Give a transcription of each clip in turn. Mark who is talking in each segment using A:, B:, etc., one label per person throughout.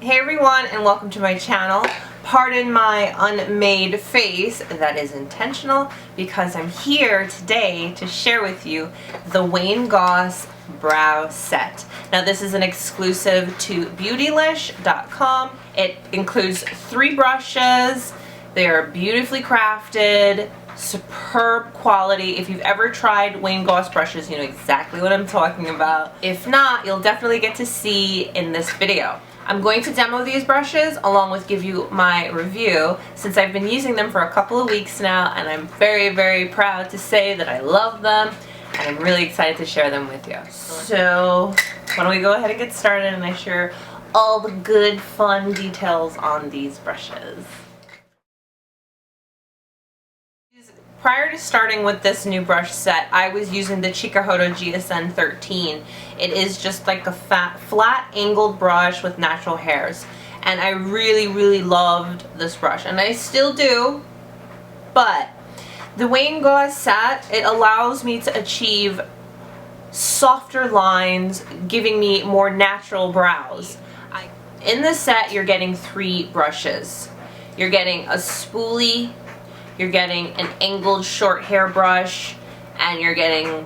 A: Hey everyone, and welcome to my channel. Pardon my unmade face, that is intentional because I'm here today to share with you the Wayne Goss brow set. Now this is an exclusive to Beautylish.com. It includes 3 brushes. They are beautifully crafted, superb quality. If you've ever tried Wayne Goss brushes, you know exactly what I'm talking about. If not, you'll definitely get to see in this video. I'm going to demo these brushes along with give you my review since I've been using them for a couple of weeks now, and I'm very, very proud to say that I love them and I'm really excited to share them with you. So why don't we go ahead and get started and I share all the good fun details on these brushes. Prior to starting with this new brush set, I was using the Chikuhodo GSN 13. It is just like a flat angled brush with natural hairs. And I really loved this brush. And I still do. But the Wayne Goss set, it allows me to achieve softer lines, giving me more natural brows. In this set, you're getting 3 brushes. You're getting a spoolie, you're getting an angled short hair brush, and you're getting,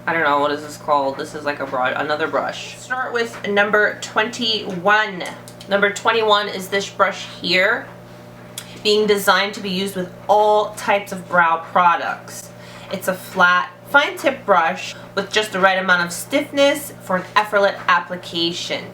A: I don't know, what is this called? This is like a brush, another brush. Start with number 21. Number 21 is this brush here, being designed to be used with all types of brow products. It's a flat, fine tip brush with just the right amount of stiffness for an effortless application.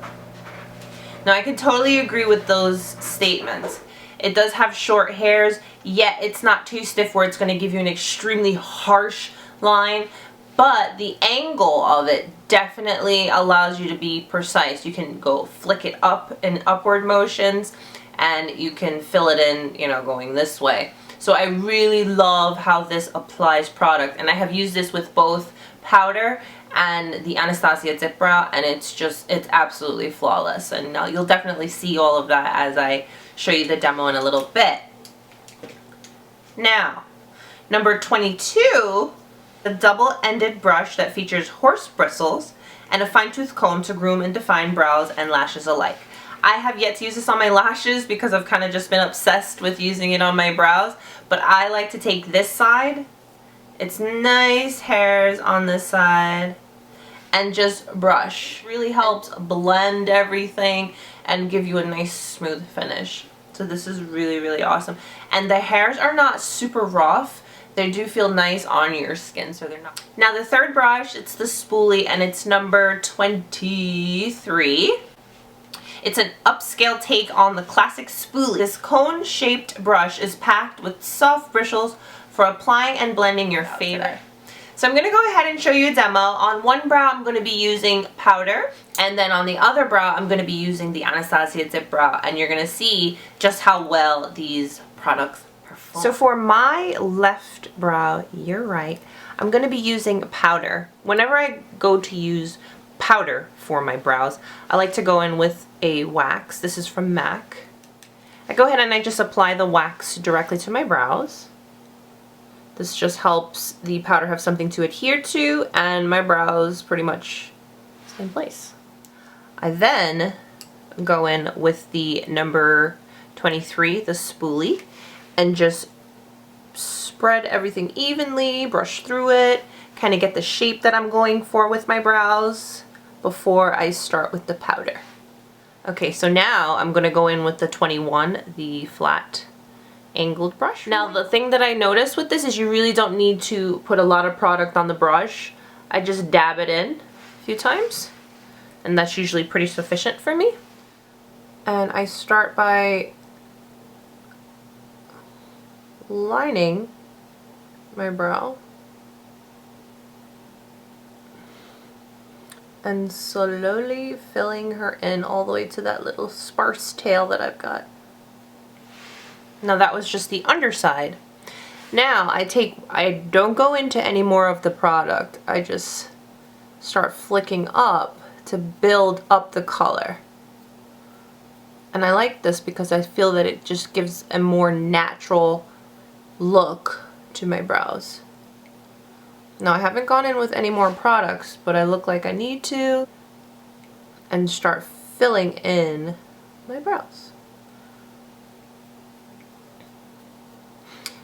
A: Now I can totally agree with those statements. It does have short hairs, yet it's not too stiff where it's going to give you an extremely harsh line, but the angle of it definitely allows you to be precise. You can go flick it up in upward motions, and you can fill it in, you know, going this way. So I really love how this applies product, and I have used this with both powder and the Anastasia Dip Brow, and it's absolutely flawless. And you'll definitely see all of that as I show you the demo in a little bit. Now, number 22, a double-ended brush that features horse bristles and a fine-tooth comb to groom and define brows and lashes alike. I have yet to use this on my lashes because I've kind of just been obsessed with using it on my brows, but I like to take this side, it's nice hairs on this side, and just brush. Really helps blend everything and give you a nice smooth finish. So this is really awesome. And the hairs are not super rough. They do feel nice on your skin, so they're not. Now the third brush, it's the spoolie, and it's number 23. It's an upscale take on the classic spoolie. This cone-shaped brush is packed with soft bristles for applying and blending your favorite. So I'm going to go ahead and show you a demo. On one brow I'm going to be using powder, and then on the other brow I'm going to be using the Anastasia Dip Brow, and you're going to see just how well these products perform. So for my left brow, you're right, I'm going to be using powder. Whenever I go to use powder for my brows, I like to go in with a wax. This is from MAC. I go ahead and I just apply the wax directly to my brows. This just helps the powder have something to adhere to, and my brows pretty much stay in place. I then go in with the number 23, the spoolie, and just spread everything evenly, brush through it, kind of get the shape that I'm going for with my brows before I start with the powder. Okay, so now I'm going to go in with the 21, the flat angled brush. Now the thing that I noticed with this is you really don't need to put a lot of product on the brush. I just dab it in a few times, and that's usually pretty sufficient for me. And I start by lining my brow and slowly filling her in all the way to that little sparse tail that I've got. Now that was just the underside. Now I don't go into any more of the product. I just start flicking up to build up the color. And I like this because I feel that it just gives a more natural look to my brows. Now I haven't gone in with any more products, but I look like I need to, and start filling in my brows.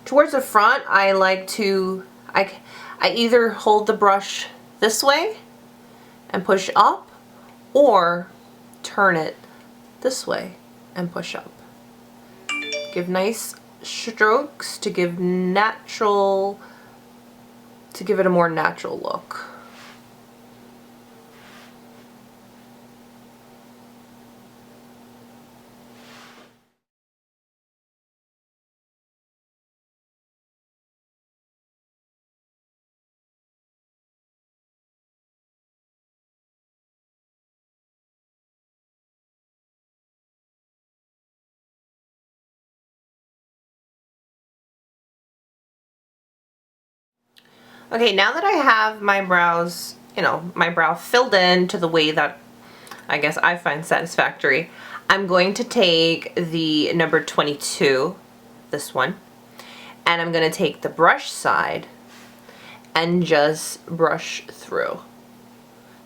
A: Towards the front, I like to, I either hold the brush this way and push up, or turn it this way and push up. Give nice strokes to give natural, to give it a more natural look. Okay, now that I have my brows, you know, my brow filled in to the way that I guess I find satisfactory, I'm going to take the number 22, this one, and I'm going to take the brush side and just brush through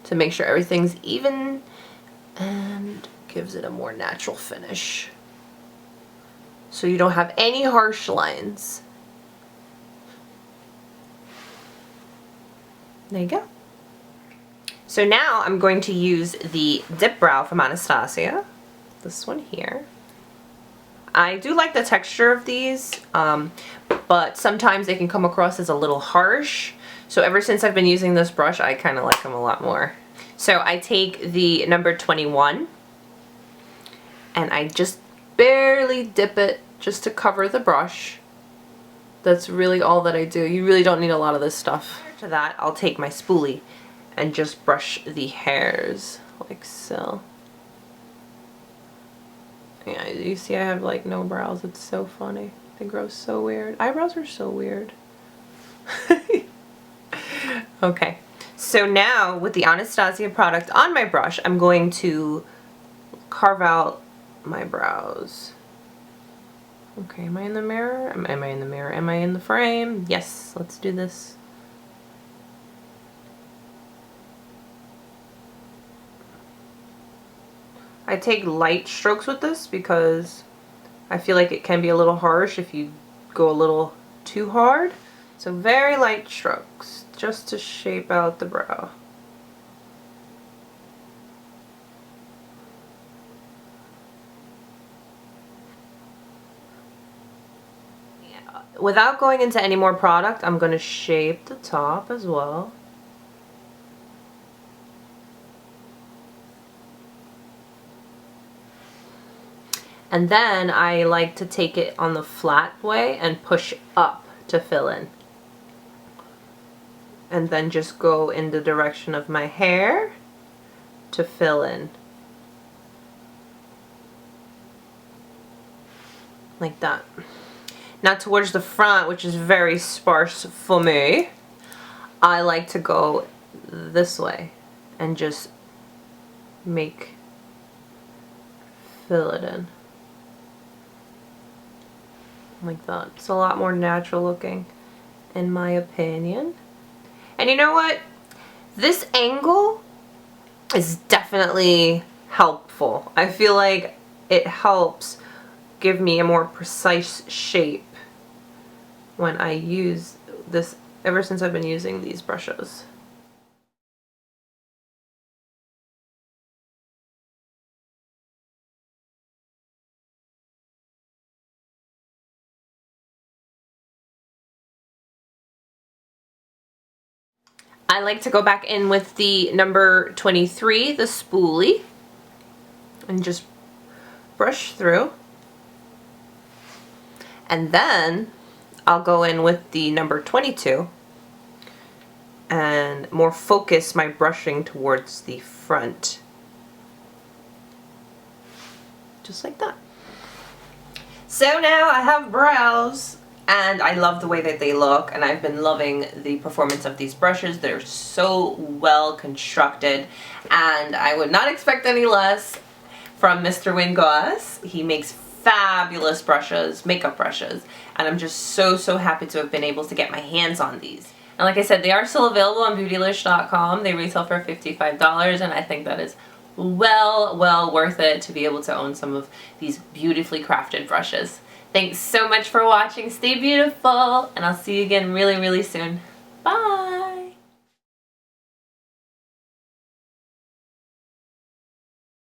A: to make sure everything's even and gives it a more natural finish. So you don't have any harsh lines. There you go. So now I'm going to use the Dip Brow from Anastasia, this one here. I do like the texture of these, but sometimes they can come across as a little harsh. So ever since I've been using this brush, I kind of like them a lot more. So I take the number 21 and I just barely dip it just to cover the brush. That's really all that I do. You really don't need a lot of this stuff. After that, I'll take my spoolie and just brush the hairs like so. Yeah, you see I have like no brows. It's so funny. They grow so weird. Eyebrows are so weird. Okay, so now with the Anastasia product on my brush, I'm going to carve out my brows. Okay, am I in the mirror? Am I in the mirror? Am I in the frame? Yes, let's do this. I take light strokes with this because I feel like it can be a little harsh if you go a little too hard. So very light strokes just to shape out the brow. Without going into any more product, I'm going to shape the top as well. And then I like to take it on the flat way and push up to fill in. And then just go in the direction of my hair to fill in. Like that. Now towards the front, which is very sparse for me, I like to go this way and just fill it in. Like that. It's a lot more natural looking, in my opinion. And you know what? This angle is definitely helpful. I feel like it helps give me a more precise shape when I use this, ever since I've been using these brushes. I like to go back in with the number 23, the spoolie, and just brush through. And then I'll go in with the number 22 and more focus my brushing towards the front. Just like that. So now I have brows. And I love the way that they look, and I've been loving the performance of these brushes. They're so well constructed, and I would not expect any less from Mr. Wayne Goss. He makes fabulous brushes, makeup brushes, and I'm just so happy to have been able to get my hands on these. And like I said, they are still available on Beautylish.com. They retail for $55, and I think that is well worth it to be able to own some of these beautifully crafted brushes. Thanks so much for watching. Stay beautiful, and I'll see you again really soon. Bye!